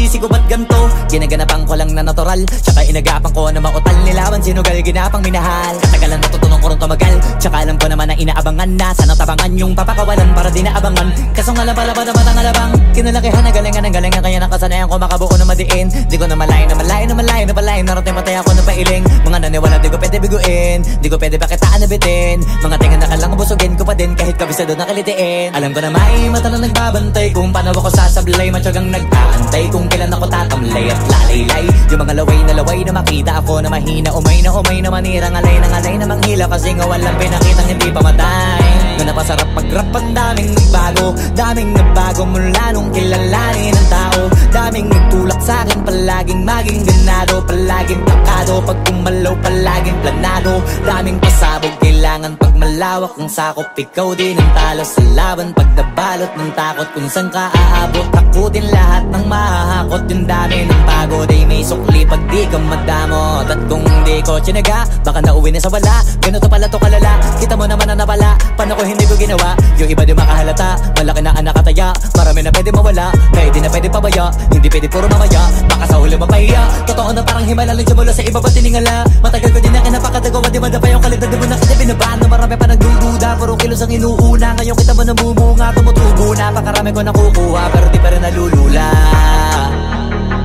sinisisi ko ba't ganto? Ginaganapan ko lang na natural, tsaka inagapan ko na mautal nilaban. Sinugal ginapang minahal, katagalan natutunan ko rin tumagal. Tsaka alam ko naman na inaabangan na sana tabangan yung papakawalan para di naabangan. Kaso nga lang pala ba naman ang alabang kinalakihan na galingan kaya nakasanayan ko makabuo na madiin. Di ko na malayo na malayo na malayo na palayo. Narating matay ako na pailing. Mga naniwala di ko pwede biguin, di ko pwede bakitaan na bitin. Mga tingan na kalang busugin ko pa din kahit kabisado na kalitiin. Alam ko na may mata na nagbabantay kung paano ako sasablay. Matyagang nag-aantay kung kailan ako tatamlay at lalaylay. Yung mga laway na makita ako na mahina. Umay na manirang alay na manghila. Kasi nga walang pinakitang hindi pa matay. Na napasarap mag-rap ang daming nagbago mula nung kilalanin ang tao. Daming nagtulak sa'kin palaging maging ganado. Palaging plakado pag kumalaw palaging planado. Daming pasabog kailangan pag malawak ang sakop. Ikaw din ang talo sa laban pag nabalot ng takot. Kung saan ka aabot takutin lahat ng mahahakot. Yung dami ng pagod ay may sukli pag di ka madamot. At kung di ko tsinaga baka nauwi na sa wala. Ganito pala to kalala, kita mo naman na napala. Paano ko hindi ko ginawa, yung iba di makahalata. Malaki na anak kataya, marami na pwede mawala. Kaya di na pwede pabaya, hindi pwede puro mamaya. Baka sa huli mapahiya, totoo na parang himala lang simula sa iba ba tiningala. Matagal ko din na kinapakatagawa, di madapa yung kalidad. Di mo na kita binabaan na marami pa nagdududa. Puro kilos ang inuuna, ngayon kita mo namumunga. Tumutubo na, pakarami ko nakukuha pero di pa rin nalulula.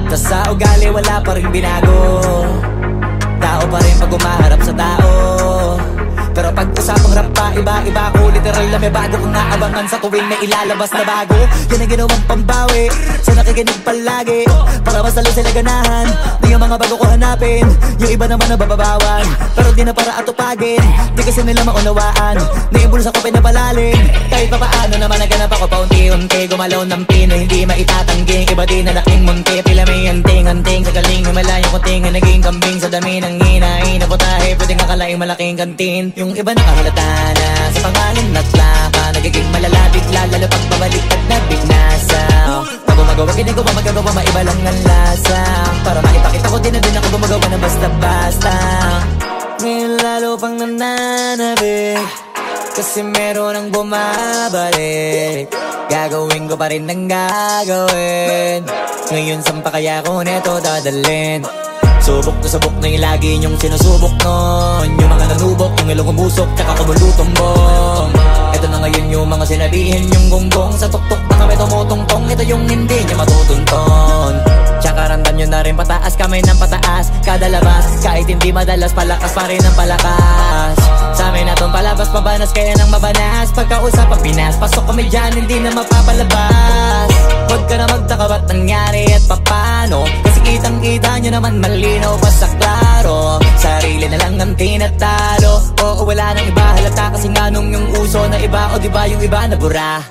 Tas sa ugali wala pa rin binago. Tao pa rin pag umaharap sa tao. Pero pag usapang rap pa, iba ko. Literal na may bago kong naabangan sa tuwing may ilalabas na bago. Yan ang ginawang pambawi sa nakikinig palagi para mas lalo sila ganahan. Di yung mga bago ko hanapin, yung iba naman nababawan. Pero di na para atupagin, di kasi nila maunawaan. Naimbulsa ko pinapalalim, kahit pa paano naman naganap ako paunti-unti. Gumalaw ng pino, hindi maitatanggi. Iba di na laking munti, pila may anting-anting. Sa galing himalayang kunting na naging kambing. Sa dami ng hinahin na putahe, pwedeng akalaing malaking kantin. Yung iba nakahalata na sa pangalan at plaka. Nagiging malalapit lalo pag babaliktad na bignasa. Pag gumagawa ginagawa magagawa maiba lang ang lasa. Para maipakita ko din na din ako gumagawa na basta-basta. Ngayon lalo pang nananabik kasi meron ang bumabalik. Gagawin ko pa rin ang gagawin. Ngayon saan pa kaya ko neto dadalhin? Subok na yung lagi niyong sinusubok nun. Yung mga nanubok, yung ilong umusok, tsaka kumulutumbong. Ito na ngayon yung mga sinabihin yung gonggong. Sa tuktok na kami tumutungtong, ito yung hindi niya matutunton. Tsaka ramdam nyo na rin pataas, kamay ng pataas. Kada labas, kahit hindi madalas, palakas pa rin ang palakas. Sa amin na tong palabas, pabanas kaya nang mabanas. Pagkausap ang Pinas, pasok kami dyan, hindi na mapapalabas. Huwag ka na magtaka ba't nangyari at papano. Kasi kitang-kita nyo naman malinaw pa sa klaro. Sarili na lang ang tinatalo. Oo, wala nang iba halata kasi nga nung yung uso na iba. O diba yung iba na bura.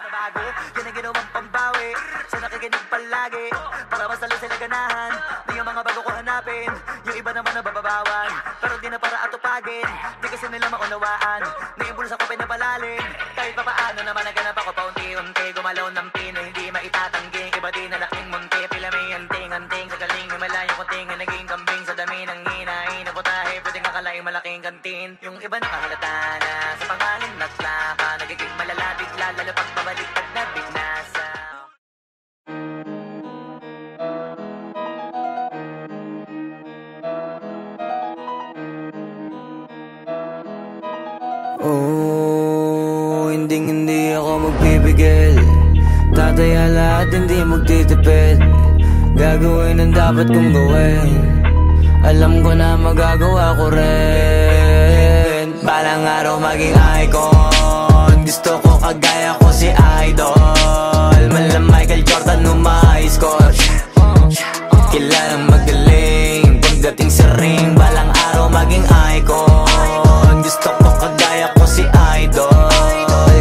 Nabago, yan ang ginawang pambawi sa nakikinig palagi para mas lalo sila ganahan. Di yung mga bago ko hanapin, yung iba naman nababawan. Pero di na para atupagin, di kasi nila maunawaan. Naimbulsa ko pinapalalim, kahit pa paano naman naganap ako paunti-unti. Gumalaw ng pino, hindi maitatanggi. Iba di na laking munti, pila may anting-anting. Sa galing himalayang kunting na naging kambing. Sa dami ng hinahin na putahe, pwedeng akalaing malaking kantin. Yung iba nakahalata na sa pangalan at plaka. Nagiging malalapit lalo pag babaliktad na bignasa. Oh, hindi ako magpipigil. Tataya lahat, hindi magtitipid. Gagawin ang dapat kong gawin. Alam ko na magagawa ko rin. Balang araw maging icon. Gusto ko kagaya ko si Idol. Mala Michael Jordan nung ma-high score. Kilalang magaling pagdating sa ring. Balang araw maging icon. Gusto ko kagaya ko si Idol.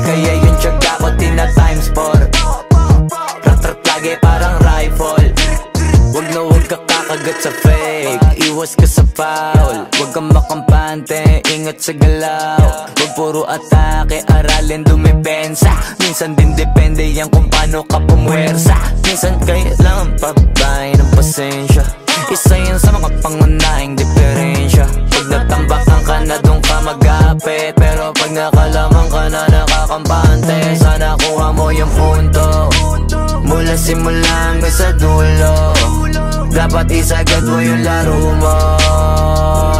Kaya yung tiyaga ko tina times 4. Rat-rat lagi parang rifle. Wag na wag ka kakagat sa fake. Iwas ka sa foul. Wag kang makampante, ingat sa galaw. Wag puro atake, aralin dumipensa. Minsan din depende yan kung paano ka pumwersa. Minsan kailangan pabay ng pasensya. Isa yan sa mga pangunahing diferensya. Pag natambakan ka na doon ka mag-apit. Pero pag nakalaman ka na nakakampante, sana kuha mo yung punto. mula simula hanggang sa dulo. Dapat isagad mo yung laro mo,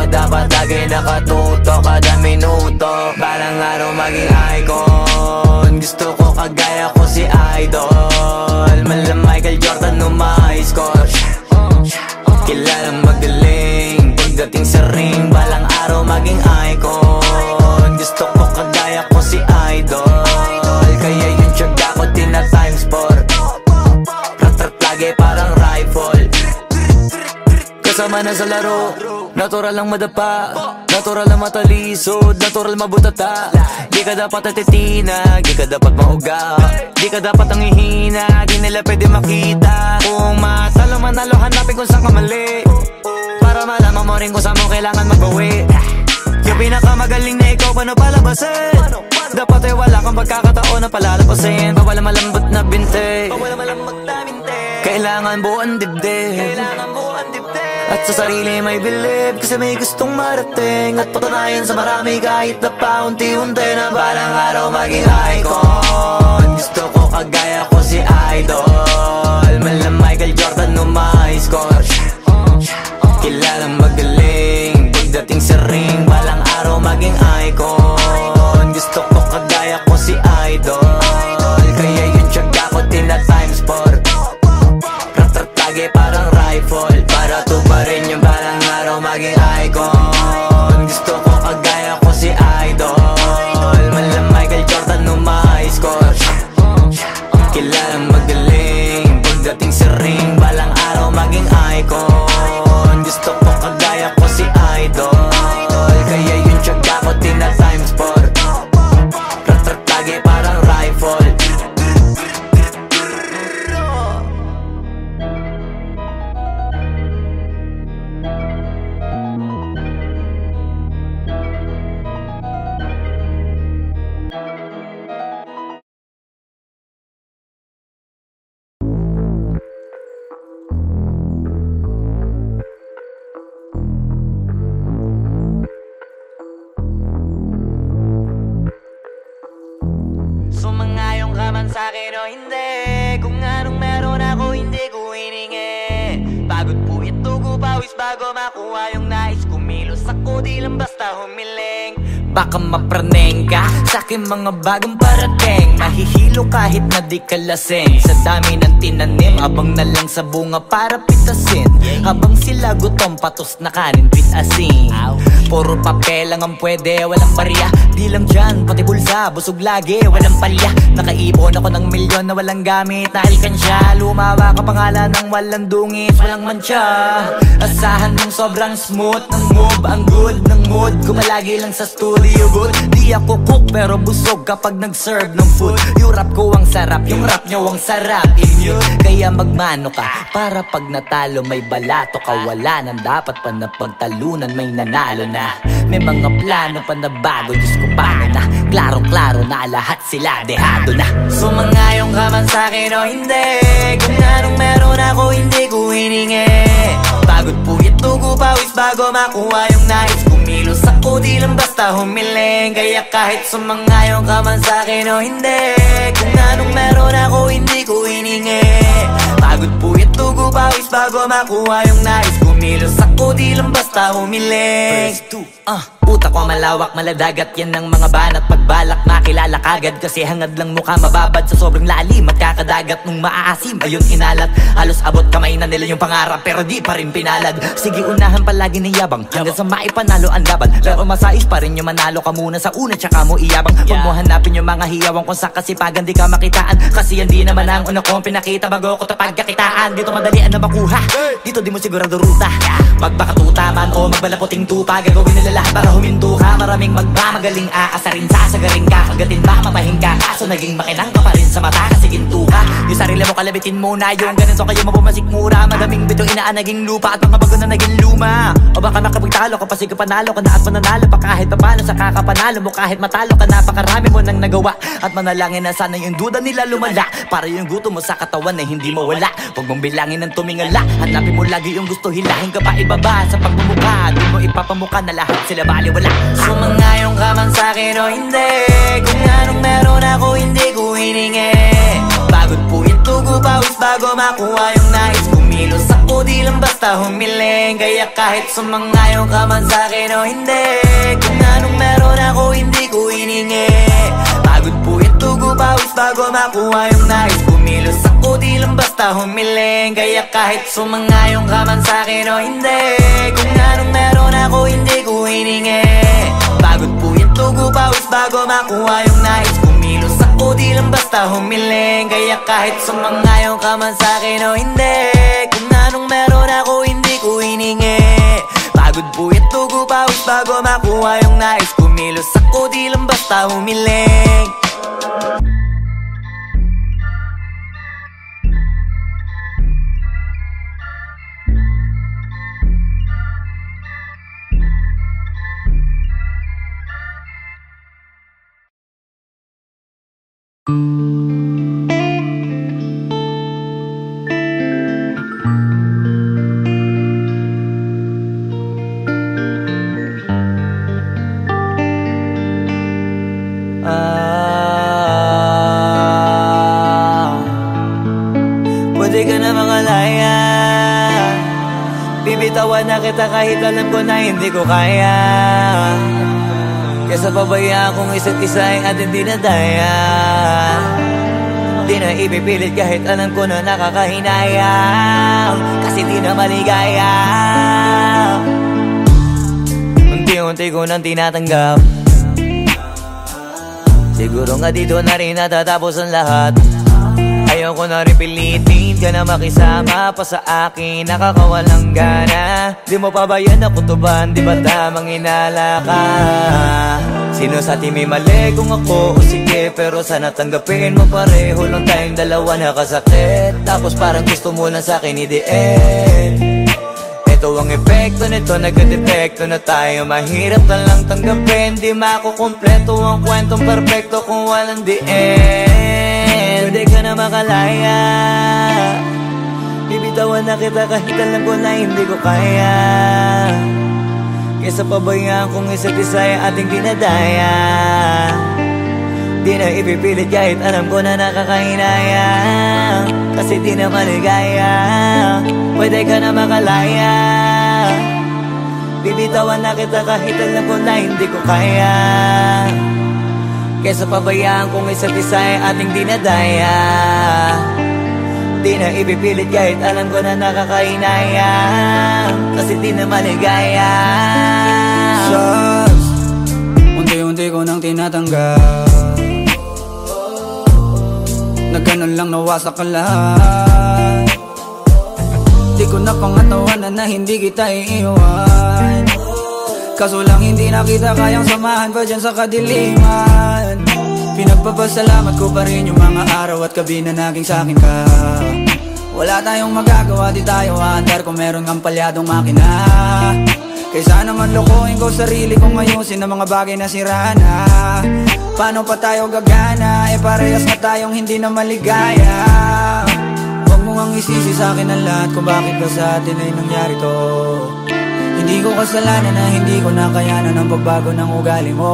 dapat lagi nakatuto kada minuto. Balang araw maging icon, gusto ko kagaya ko si Idol. Mala Michael Jordan no may score, kilalang magaling pagdating sa ring. Balang araw maging icon, gusto ko kagaya ko si Idol. Kaya yung tiyaga ko tina times 4, rat-rat lagi parang rifle. Kasama na sa laro, natural lang madapa, natural lang matalisod, natural mabutata. Di ka dapat natitinag, di ka dapat mauga, di ka dapat ang ihina, di nila pwede makita. Kung matalo manalo, hanapin kung saan ka mali, para malaman mo rin kung saan mo kailangan magbawi. Yung pinakamagaling na ikaw, paano palabasin? Dapat ay wala kang pagkakataon na palalapasin. Bawal malambot na binte, kailangan buuan dibdib, at sa sarili may believe, kasi may gustong marating at patunayan sa marami kahit na paunti-unti. Na balang araw maging icon, gusto ko kagaya ko si Idol. Mala Michael Jordan no may score, kilalang magaling pagdating sa ring. Balang araw maging icon, gusto ko kagaya ko si Idol. Kaya yung tiyaga ko tina times 4, rat-rat lagi parang rifle, para tuparin yung balang araw maging icon. Gusto ko kagaya ko si Idol. Mala Michael Jordan no may score, kilalang magaling pagdating sa ring. Balang araw maging icon, gusto ko kagaya ko si Idol. Kaya yung tiyaga ko tina times 4, rat-rat lagi parang rifle. Sumangayong ka man sa'kin o hindi, kung anong meron ako hindi ko hiningi. Pagod po ito ko pawis bago makuha yung nais. Kumilos ako di lang basta humiling. Baka mapraneng ka sa'kin mga bagong parating, mahihilo kahit na di ka lasing. Sa dami ng tinanim, abang na lang sa bunga para pitasin. Habang sila gutom, patos na kanin pitasin. Puro papel lang ang pwede, walang barya. Di lang dyan, pati bulsa, busog lagi, walang palya. Nakaipon ako ng milyon na walang gamit na alkansya. Lumawa ka pangalan ng walang dungis, walang mancha. Asahan mong sobrang smooth ng move, ang good ng mood. Kumalagi lang sa studio booth. Di ako cook pero busog kapag nag-serve ng food. Yung rap ko ang sarap, yung rap nyo ang sarap. Kaya magmano ka, para pag natalo may balato ka. Wala nang dapat pa na pagtalunan, may nanalo na. May mga plano pa na bago, Diyos ko paano na. Klarong-klaro na lahat sila dehado na. Sumangayong ka man sa'kin o hindi, kung anong meron ako hindi ko hiningi. Pagod po ito ko pawis bago makuha yung nais. Kumilos ako di lang basta humiling. Kaya kahit sumangayong ka man sa'kin o hindi, kung anong meron ako hindi ko hiningi. Pagod po ito ko pawis bago makuha yung nais. Kumilos ako di lang basta humiling. Utak ko malawak, maladagat yan ng mga banat. Pagbalak makilala kagad, kasi hangad lang mukha mababad sa sobrang lalim. At kakadagat nung maaasim, ayun inalat. Halos abot kamay na nila yung pangarap, pero di pa rin pinalad. Sige unahan palagi ng yabang, hanggang sa maipanalo ang laban. Pero masais pa rin yung manalo ka muna sa una, tsaka mo iyabang. Huwag mo hanapin yung mga hiyawang kung sa kasipagan di ka makitaan. Kasi yan di naman ang una kong pinakita bago ko tapagkakitaan. Dito madalian na makuha, dito di mo sigurado ruta. Magbakatuta man o magbalaputing tupa, gagawin nila lahat para huminto ka. Maraming magmamagaling aasarin, sasagaring ka. Kagatin ba mapahing ka, kaso naging makinang ka pa rin sa mata kasi ginto ka. Yung sarili mo kalabitin muna, yung ganito kayo mapumasik mura. Madaming bito inaan naging lupa at mga bago na naging luma. O baka makapagtalo ka pa, sige panalo ka na at mananalo pa kahit papano sa kakapanalo mo. Kahit matalo ka, napakarami mo nang nagawa. At manalangin na sana yung duda nila lumala, para yung gutom mo sa katawan na hindi mo wala. Huwag mong bilangin ng tumingala, hanapin mo lagi yung gusto, hilahin ka pa ibaba. Sa pagmumukha, di mo ipapamukha na lahat sila baliwala. Sumangayong ka man sa'kin o hindi, kung anong meron ako hindi ko hiningi. Pagod po ito tugo pawis bago makuha yung nais. Kumilos ako di lang basta humiling, kaya kahit sumangayon ka man sa'kin o hindi, kung anong meron ako hindi ko hiningi. Pagod puyat tugo pawis bago makuha yung nais. Kumilos ako di lang basta humiling, kaya kahit sumangayon ka man sa'kin o hindi, kung anong meron ako hindi ko hiningi. Pagod puyat tugo pawis bago makuha yung nais. Kumilos ako di lang basta humiling, kaya kahit sumangayon ka man sa'kin o hindi, kung anong meron ako hindi ko hiningi. Pagod puyat tugo pawis bago makuha yung nais. Kumilos ako di lang basta humiling. Pwede ka na mangalaya, bibitawan na kita kahit alam ko na hindi ko kaya. Kesa pabayaan kung isa't isa ay ating dinadaya. Di na ipipilit kahit alam ko na nakakahinayang, kasi di na maligaya. Unti-unti ko nang tinatanggap, siguro nga dito na rin natatapos ang lahat. Ayoko na rin pilitin ka na makisama pa sa akin, nakakawalang gana. Di mo pa ba yan nakutuban, di ba tamang inala ka? Sino sa atin may mali kung ako o sige, pero sana tanggapin mo pareho lang tayong dalawa nakasakit. Tapos parang gusto mo lang sa'kin i-end. Ito ang epekto nito, nagka-depekto na tayo. Mahirap na lang tanggapin, di makukumpleto ang kwentong perfecto kung walang the end. Pwede ka na makalaya, bibitawan na kita kahit alam ko na hindi ko kaya. Kesa pabayaan kung isa't isa ay ating dinadaya. Di na ipipilit kahit alam ko na nakakahinayang, kasi di na maligaya. Pwede ka na makalaya, bibitawan na kita kahit alam ko na hindi ko kaya. Kesa pabayaan kung isa't isa ay ating dinadaya. Di na ipipilit kahit alam ko na nakakahinayang, kasi di na maligaya. Shots, unti-unti ko nang tinatanggap, na ganun lang nawasak ka lahat. Di ko na pangatawanan na hindi kita iiwan, kaso lang hindi na kita kayang samahan pa dyan sa kadiliman. Pinagpapasalamat ko pa rin yung mga araw at gabi na naging sa'kin ka. Wala tayong magagawa, di tayo aandar kung meron kang palyadong makina. Kaysa naman lokohin ko sarili kong ayusin ang mga bagay na sira na. Paano pa tayo gagana, parehas na tayong hindi na maligaya. Huwag mo ngang isisi sa'kin ang lahat kung bakit ba sa atin ay nangyari to. Hindi ko kasalanan na hindi ko nakayanan ang pagbago ng ugali mo.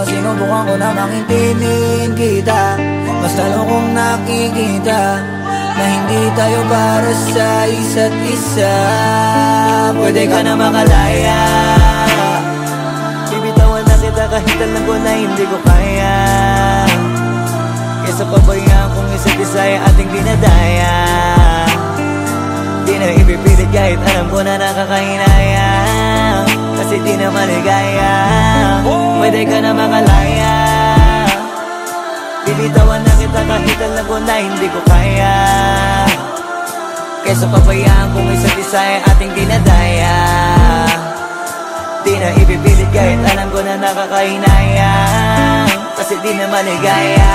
Sinubukan ko na makintindihin kita, mas lalo kong nakikita na hindi tayo para sa isa't isa. Pwede ka na makalaya, bibitawan na kita kahit alam ko na hindi ko kaya. Kesa pabayaan kung isa't isa ay ating dinadaya. Di na ipipilit kahit alam ko na nakakahinayang, kasi di na maligaya. Pwede ka na makalaya, bibitawan na kita kahit alam ko na hindi ko kaya. Kesa pabayaan kung isa't isa ay ating dinadaya. Di na ipipilit kahit alam ko na nakakahinayang, kasi di na maligaya.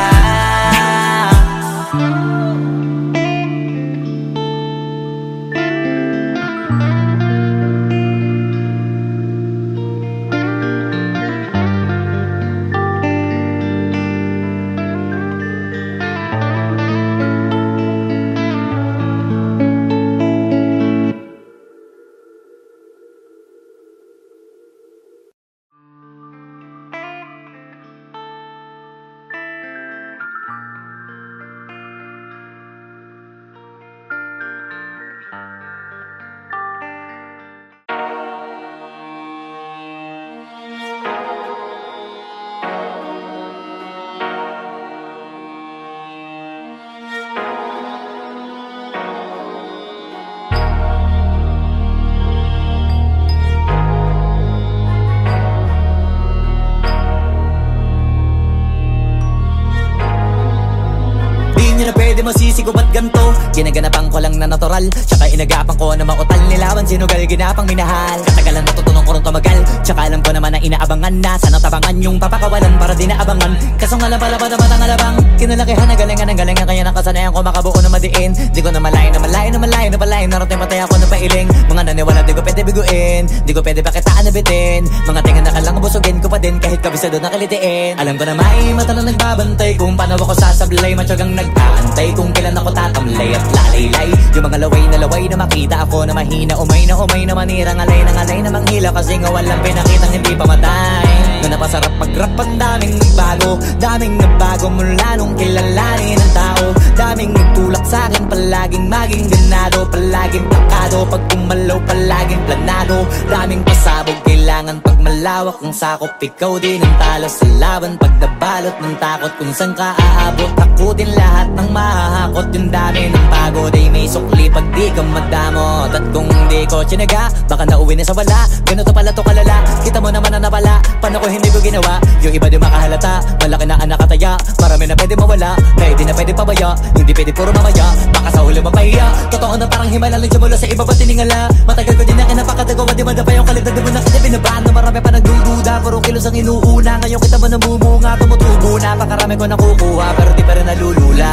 isip ko ba't ganto? Ginaganapan ko lang na natural, tsaka inagapan ko na mautal. Nilawan sinugal, ginapang minahal. Katagalan natutunan ko rin tumagal, tsaka alam ko naman na inaabangan na. Sana tabangan yung papakawalan para di naabangan. Kaso nga lang pala ba naman ang alabang kinalakihan na galingan ng galingan, kaya nakasanayan ko makabuo na madiin. Di ko na malayo na malayo na malayo na malayo. Narating patay ako ng pailing. Mga naniwala di ko pwede biguin, di ko pwede pakitaan na bitin. Mga tinga na kalang busugin ko pa din kahit kabisado na kalitiin. Alam ko na may mata na nagbabantay kung paano ako sasablay. Matyagang nag-aantay kung kailan ako tatamlay at lalaylay. Yung mga laway na makita ako na mahina. Umay na manirang alay na manghila. Kasi nga walang pinakitang hindi pamatay. Na napasarap mag-rap ang daming nagbago mula nung kilalanin ang tao. Daming nagtulak sa'kin, palaging maging ganado, palaging plakado. Pag kumalaw, palaging planado. Daming pasabog, kailangan pag malawak ang sakop. Ikaw din ang talo sa laban, pag nabalot ng takot. Kung saan ka aabot, takutin lahat ng mahahakot. Yung dami ng pagod ay may sukli pag di ka madamot. At kung hindi ko tsinaga, baka nauwi na sa wala. Ganito pala to kalala, kita mo naman na napala. Paano ko hindi ko ginawa, yung iba di makahalata. Malaki na anak kataya, marami na pwede mawala. Kaya di na pwede pabaya, hindi pwede puro mamaya. Baka sa huli mapahiya, totoo na parang himala lang mula sa iba ba tiningala. Matagal ko din na kinapakatagawa, di madapa yung kalidad. Di mo na kita binabahan na marami pa nagdududa. Puro kilos ang inuuna, ngayon kita mo namumunga. Tumutubo na, pakarami ko nakukuha, pero di pa rin nalulula.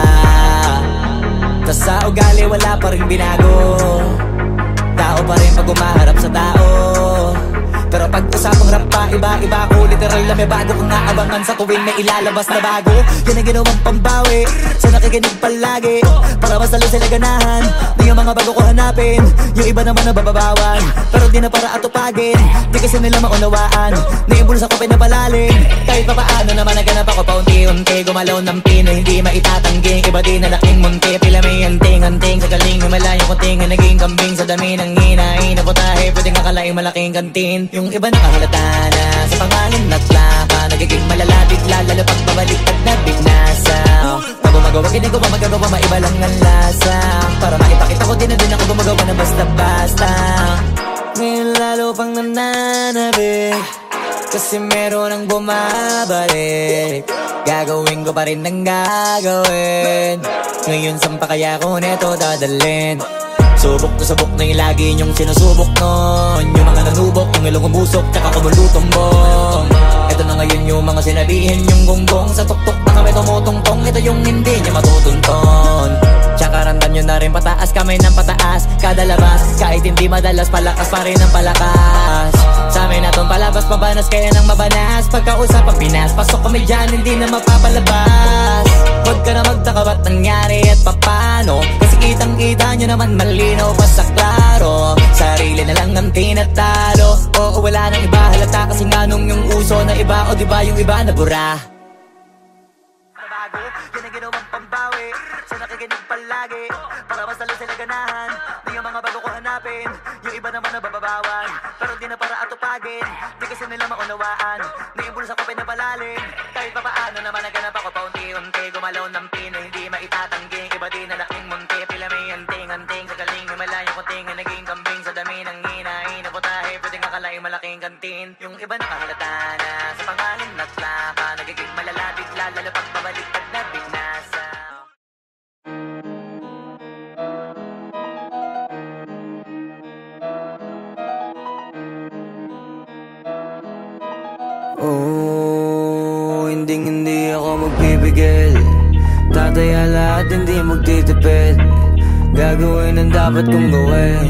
Tas sa ugali wala pa rin binago, tao pa rin pag umaharap sa tao. Pero pag usapang rap pa, iba ko. Literal na may bago kong naabangan sa tuwing may ilalabas na bago. Yan ang ginawang pambawi sa nakikinig palagi, para mas lalo sila ganahan. Di yung mga bago ko hanapin, yung iba naman nababawan. Pero di na para atupagin, di kasi nila maunawaan. Naimbulsa ko pinapalalim, kahit pa paano naman naganap ako paunti-unti. Gumalaw ng pino, hindi maitatanggi. Iba din na laking munti, pila may anting-anting. Sa galing humalayong kunting, naging kambing sa dami ng hinahin. Naputahe, pwedeng akalaing malaking kantin. Yung iba nakahalata na sa pangalan at laka, nagiging malala bigla, lalo pag babalik at nabignasa. Pag gumagawa, ginagawa, magagawa, maiba lang ang lasa. Para maipakita ko din na din ako gumagawa na basta-basta. Ngayon lalo pang nananabik, kasi meron ang bumabalik. Gagawin ko pa rin ang gagawin. Ngayon saan pa kaya ko neto dadalhin? Subok to subok na yung lagi niyong sinusubok nun. Yung mga nanubok, yung ilong umusok, tsaka kumulutong bong. Ito na ngayon yung mga sinabihin yung gonggong. Sa tuktok na kami tumutungtong, ito yung hindi niya matutunton. Tsaka randam nyo na rin pataas, kamay ng pataas. Kada labas, kahit hindi madalas, palakas pa rin ang palakas. Sa amin na tong palabas, mabanas kaya nang mabanas. Pagkausap ang Pinas, pasok kami dyan, hindi na mapapalabas. Huwag ka na magtaka ba't nangyari at papano, kasi kitang-kita nyo naman malinaw pa sa klaro. Sarili na lang ang tinatalo, oo wala nang iba halata. Kasi nga nung yung uso na iba, o diba yung iba na bura. Nabago, yan ang ginawang pambawi sa nakikinig palagi, para mas lalo sila ganahan. Di yung mga bago ko hanapin, yung iba naman nababawan. Pero di na para atupagin, di kasi nila maunawaan. Naimbulsa ko pinapalalim, kahit pa paano naman naganap ako paunti-unti. Gumalaw ng pino, hindi maitatanggi. Iba din na laking munti, pila may anting-anting. Sa galing humalayong kunting, naging kambing sa dami ng hinahin. Naputahe, pwedeng akalaing malaking kantin. Yung iba nakahalata na sa pangalan at laka, nagiging malala bigla, lalo pag babalik at nabignasa. Oh, hindi ako magpipigil. Tataya lahat, hindi magtitipid. Gagawin ang dapat kong gawin.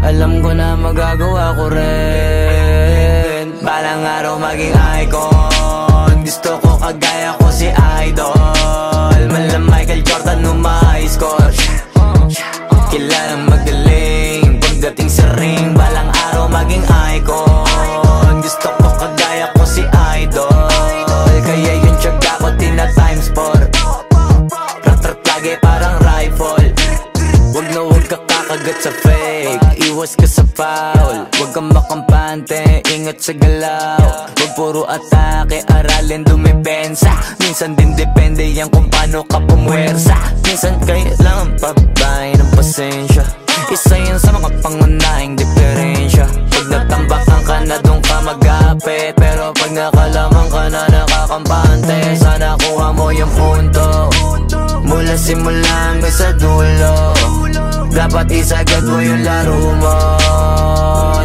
Alam ko na magagawa ko rin. Balang araw maging icon. Gusto ko kagaya ko si Idol. Malam Michael Jordan score. Kilalang magaling pagdating sa ring. Balang araw maging icon. Gusto ko kagaya ko si Idol. Kaya yung tiyaga ko tina times 4. Rat-rat lagi parang rifle. Wag na wag ka kakagat sa fake. Iwas ka sa foul. Wag kang makampante, ingat sa galaw. Wag puro atake, aralin dumipensa. Minsan din depende yan kung paano ka pumwersa. Minsan kailangan pabay ng pasensya. Isa yan sa mga pangunahing diferensya. Pag nagtambakan ka na doon ka mag-apit, pero pag nakalaman ka na nakakampante, sana kuha mo yung punto mula simula hanggang sa dulo. Dapat isagad mo yung laro mo,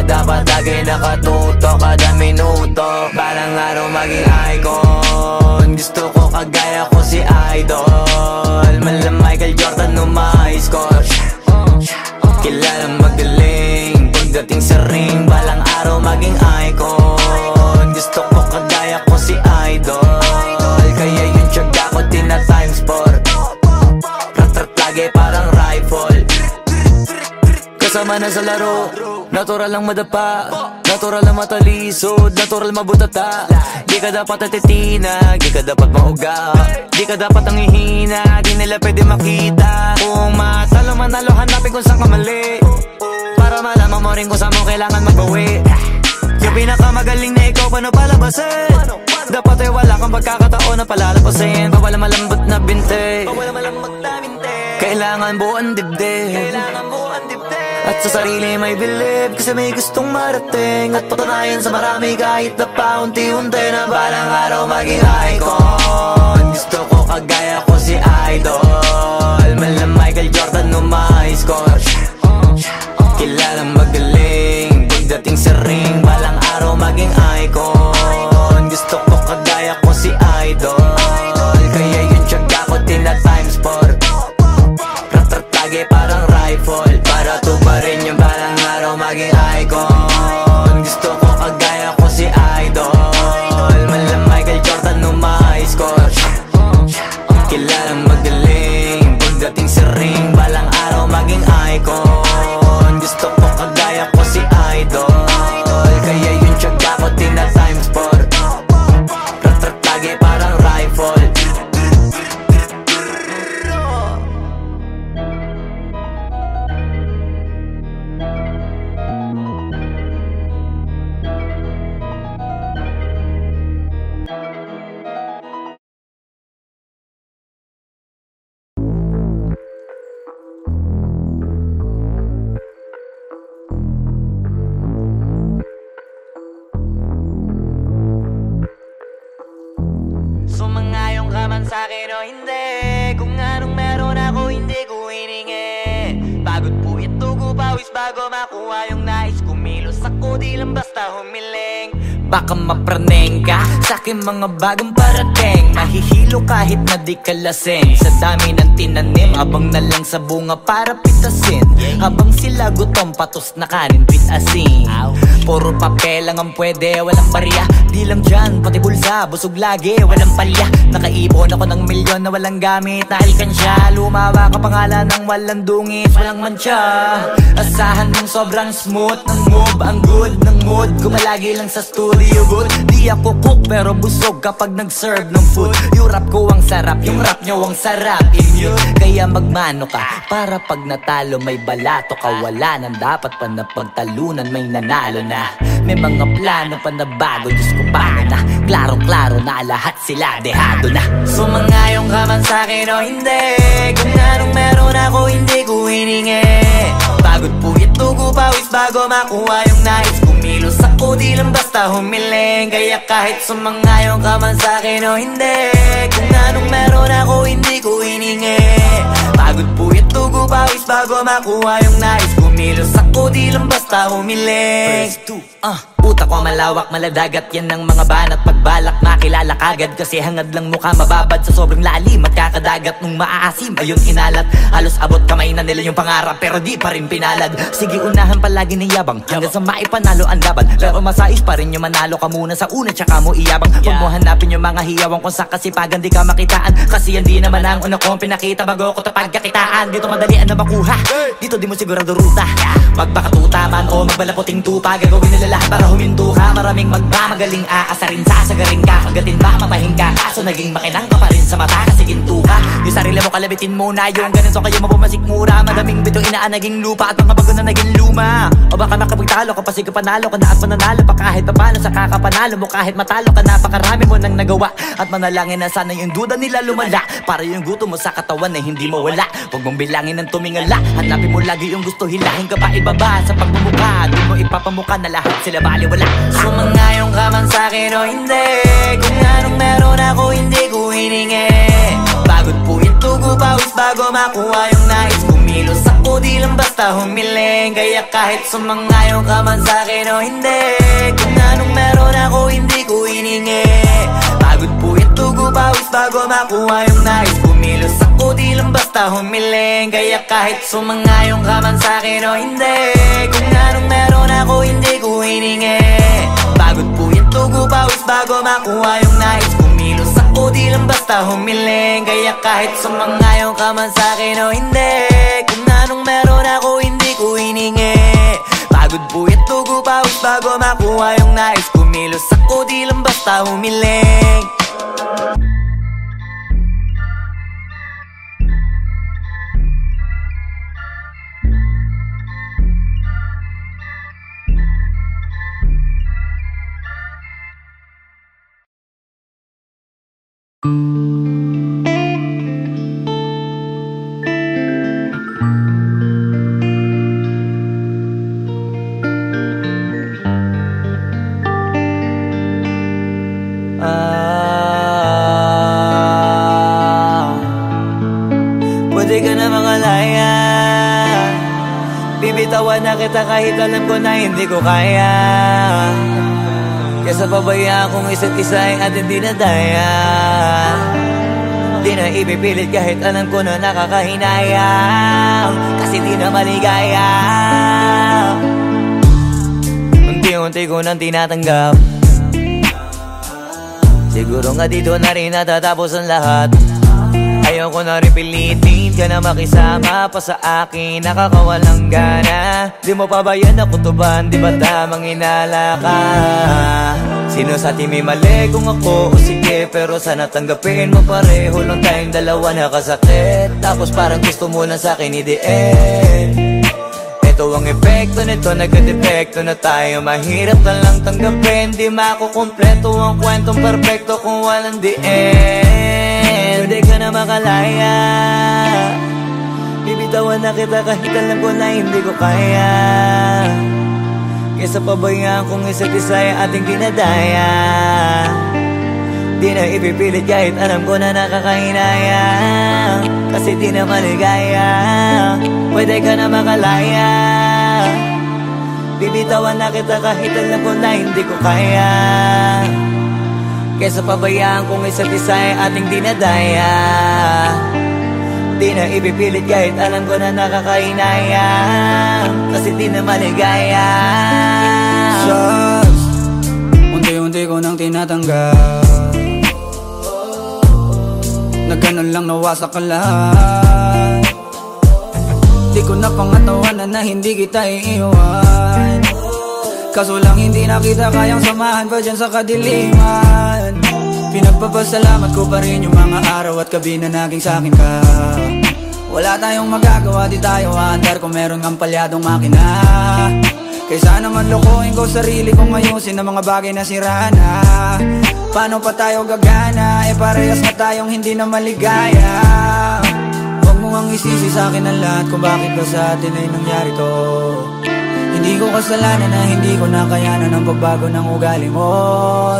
dapat lagi nakatuto kada minuto. Parang araw maging icon, gusto ko kagaya ko si Idol. Mala Michael Jordan nung high score, kilalang magaling pagdating sa ring. Balang araw maging icon, gusto ko kagaya ko si Idol. Kaya yung tiyaga ko tina-times 4, rat-rat lagi parang rifle. Kasama na sa laro, natural lang madapa, natural lang matalisod, natural mabutata. Di ka dapat atitinag, di ka dapat mauga, di ka dapat ang ihina, di nila pwede makita. Kung matalo manalo, hanapin kung saan ka mali, para malaman mo rin kung saan mo kailangan magbawi. Yung pinakamagaling na ikaw, paano palabasin? Dapat ay wala kang pagkakataon na palalapasin. Bawala malambot na binte, kailangan buuan dibdib, at sa sarili may believe, kasi may gustong marating at patunayan sa marami kahit na paunti-unti na balang araw maging icon. Gusto ko kagaya ko si Idol. Mala Michael Jordan nung high score, kilalang magaling pagdating sa ring. Balang araw maging icon, gusto ko kagaya ko si Idol. Kaya yung tiyaga ko tina-times 4, rat-rat lagi parang rifle, para tuparin yung balang araw maging icon. Gusto ko kagaya ko si Idol. Mala Michael Jordan nung high score, kilalang magaling pagdating sa ring. Balang araw maging icon, gusto ko kagaya ko si Idol. Kaya yung tiyaga ko tina-times 4, rat-rat lagi parang rifle. Sumangayong ka man sa'kin o hindi, kung anong meron ako hindi ko hiningi. Pagod po ito ko pawis bago makuha yung nais. Kumilos ako di lang basta humiling. Baka mapraneng ka sa'kin mga bagong parating, mahihilo kahit na di ka lasing. Sa dami ng tinanim, abang na lang sa bunga para pitasin. Habang sila gutom, patos na kanin with asin. Puro papel lang ang pwede, walang barya. Di lang dyan, pati bulsa, busog lagi, walang palya. Nakaipon ako ng milyon na walang gamit na alkansya. Lumawa ka pangalan ng walang dungis, walang mancha. Asahan mong sobrang smooth ng move, ang good ng mood. Gumalagi lang sa studio booth. Di ako cook pero busog kapag nag-serve ng food. Yung rap ko ang sarap, yung rap nyo ang sarap, immune. Kaya magmano ka, para pag natalo may balato ka. Wala nang dapat pa na pagtalunan, may nanalo na. May mga plano pa na bago, Diyos ko paano na. Klarong-klaro na lahat sila, dehado na. Sumangayong ka man sa'kin o hindi, kung anong meron ako hindi ko hiningi. Pagod po ito ko pawis bago makuha yung nais. Kumilos ako di lang basta humiling. Kaya kahit sumangayong ka man sa'kin o hindi, kung anong meron ako hindi ko hiningi. Pagod po ito ko pawis bago makuha yung nais. Kumilos ako di lang basta humiling. Utak ko malawak, maladagat yan ng mga banat. Pagbalak makilala kagad, kasi hangad lang mukha mababad sa sobrang lalim at kakadagat nung maaasim. Ayun inalat, halos abot kamay na nila yung pangarap, pero di pa rin pinalad. Sige unahan palagi ng yabang, hanggang sa maipanalo ang laban. Pero masais pa rin yung manalo ka muna sa una, tsaka mo iyabang. Huwag mo hanapin yung mga hiyawang kung sa kasipagan di ka makitaan. Kasi yan di naman ang una kong pinakita bago ko tapagkakitaan. Dito madalian na makuha, dito di mo sigurado ruta. Magpakatuta man o magbalaputing tupa, gagawin nila lahat para huminto ka. Maraming magmamagaling aasarin, sasagarin ka, kagatin ba, mapahing ka. Kaso kaso naging makinang ka pa rin sa mata kasi ginto ka. Yung sarili mo kalabitin muna, yung ganun so kayo mapumasik mura. Madaming bito inaan naging lupa at mga bago na naging luma. O baka makapagtalo ka pa sige panalo ka na at mananalo pa kahit papano sa kakapanalo mo. Kahit matalo ka napakarami mo nang nagawa at manalangin na sana yung duda nila lumala para yung gutom mo sa katawan na hindi mawala. Huwag mong bilangin ng tumingala, hanapin mo lagi yung gusto, hilahin ka pa ibaba sa pagmumukha. Di mo ipapamuka na lahat sila baliwala. Sumangayon ka man sa'kin o hindi, kung anong meron ako hindi ko hiningi. Pagod po ito pawis bago makuha yung nais. Kumilos ako di lang basta humiling. Kaya kahit sumangayon ka man sa'kin o hindi, kung anong meron ako hindi ko hiningi. Pagod po ito pawis bago makuha yung nais. Kumilos ako di lang basta humiling. Kaya kahit sumangayon ka man sa'kin o hindi, kung anong meron ako hindi ko hiningi. Pagod po ito pawis bago makuha yung nais. Kumilos ako di lang basta humiling. Kaya kahit sumangayon ka man sa'kin o hindi, kung anong meron ako hindi ko hiningi. Pagod po ito pawis bago makuha yung nais. Kumilos ako di lang basta humiling. Pwede ka na makalaya, bibitawan na kita kahit alam ko na hindi ko kaya. Kesa pabaya akong isa't isa ay ating dinadaya. Di na ipipilit kahit alam ko na nakakahinayang, kasi di na maligaya. Unti-unti ko nang tinatanggap, siguro nga dito na rin natatapos ang lahat. Ayoko na rin pilitin ka na makisama pa sa akin, nakakawalang gana. Di mo pa ba yan nakutuban, di ba tamang inala ka? Sino sa atin may mali kung ako o sige, pero sana tanggapin mo pareho lang tayong dalawa nakasakit. Tapos parang gusto mo lang sa akin i-end. Ito ang epekto nito, nagka-depekto na tayo. Mahirap na lang tanggapin, di makukumpleto ang kwentong perfecto kung walang the end. Pwede ka na makalaya, bibitawan na kita kahit alam ko na hindi ko kaya. Kesa pabayaan kung isa't isa ay ating dinadaya. Di na ipipilit kahit alam ko na nakakahinaya, kasi di na maligaya. Pwede ka na makalaya, bibitawan na kita kahit alam ko na hindi ko kaya. Kesa pabayaan kung isa't isa ay ating dinadaya. Di na ipipilit kahit alam ko na nakakahinaya, kasi di na maligaya. Shucks, unti-unti ko nang tinatanggap, na ganun lang nawasak ka lahat. Di ko na pangatawanan na hindi kita iiwan, kaso lang hindi na kita kayang samahan pa dyan sa kadiliman. Pinagpapasalamat ko pa rin yung mga araw at gabi na naging sa'kin ka. Wala tayong magagawa, di tayo aandar kung meron kang palyadong makina. Kaysa naman lokohin ko sarili kong ayusin ang mga bagay na sira na. Paano pa tayo gagana, parehas na tayong hindi na maligaya. Huwag mo ang isisi sa'kin ang lahat kung bakit ba sa atin ay nangyari to. Hindi ko kasalanan na hindi ko nakayanan ang pagbago ng ugali mo.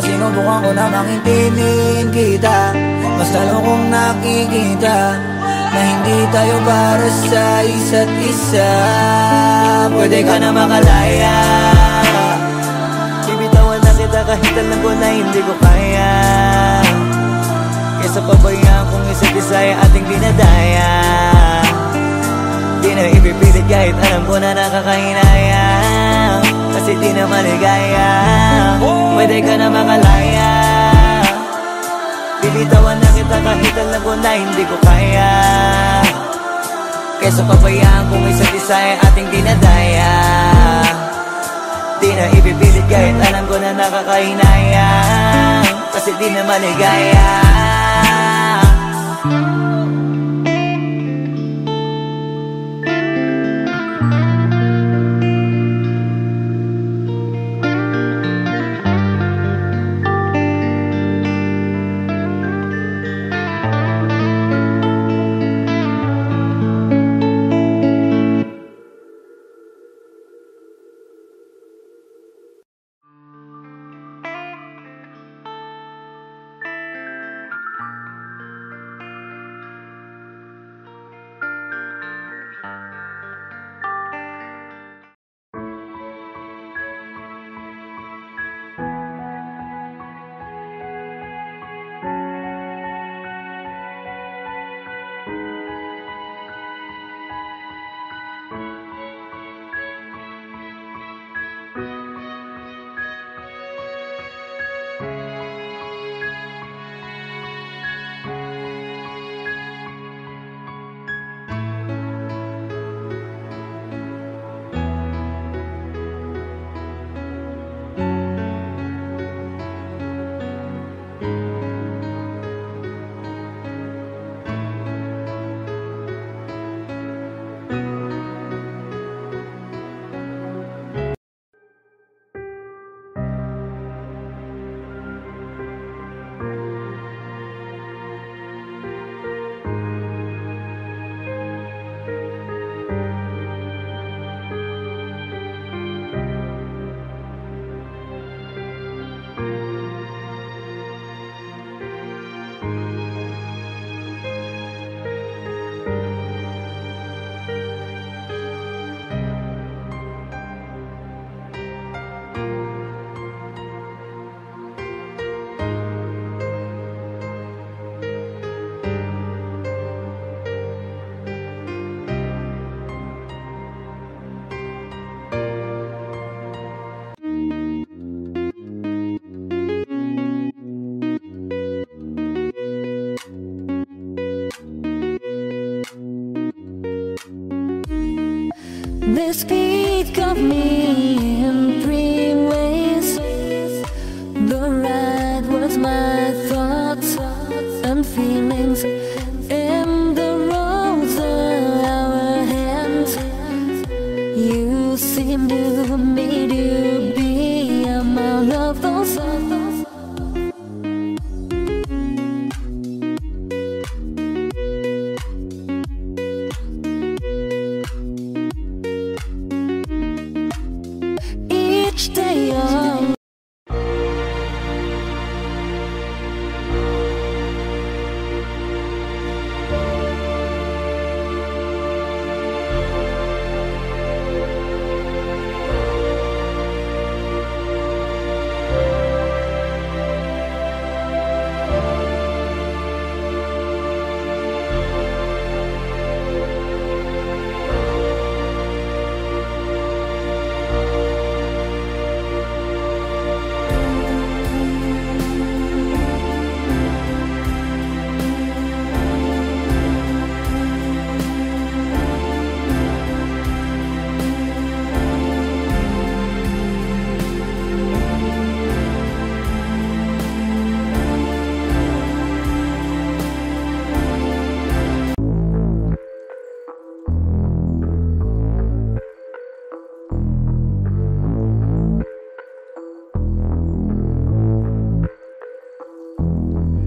Sinubukan ko na maintindihin kita, mas lalo kong nakikita na hindi tayo para sa isa't isa. Pwede ka na makalaya, bibitawan na kita kahit alam ko na hindi ko kaya. Kesa pabayaan kung isa't isa ay ating dinadaya. Di na ipipilit kahit alam ko na nakakahinaya, kasi di na maligaya. Pwede ka na makalaya, bibitawan na kita kahit alam ko na hindi ko kaya. Kesa pabayaan kung isa't isa ay ating dinadaya. Di na ipipilit kahit alam ko na nakakahinaya, kasi di na maligaya. They speak of me in three ways. The right was my thoughts and feelings, and the roads are our hands. You seem to me to be among of those others. Each day on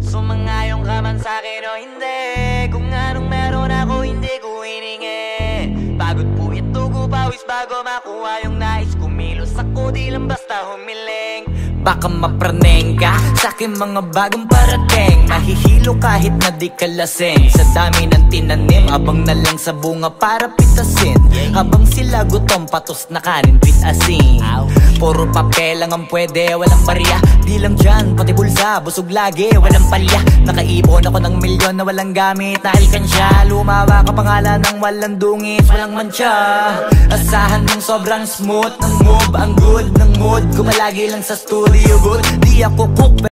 Sumangayong ka man sa'kin o hindi, kung anong meron ako hindi ko hiningi. Pagod po ito ko pawis bago makuha yung nais. Kumilos ako di lang basta humiling. Baka mapraneng ka sa'kin mga bagong parating. Mahihilo kahit na di ka lasing. Sa dami ng tinanim, abang na lang sa bunga para pitasin. Habang sila gutom, patos na kanin with asin. Puro papel lang ang pwede, walang barya. Di lang dyan, pati bulsa, busog lagi, walang palya. Nakaipon ako ng milyon na walang gamit na alkansya. Lumawa ka pangalan ng walang dungis, walang mancha. Asahan mong sobrang smooth ng move, ang good ng mood. Kumalagi lang sa studio good, di ako cook.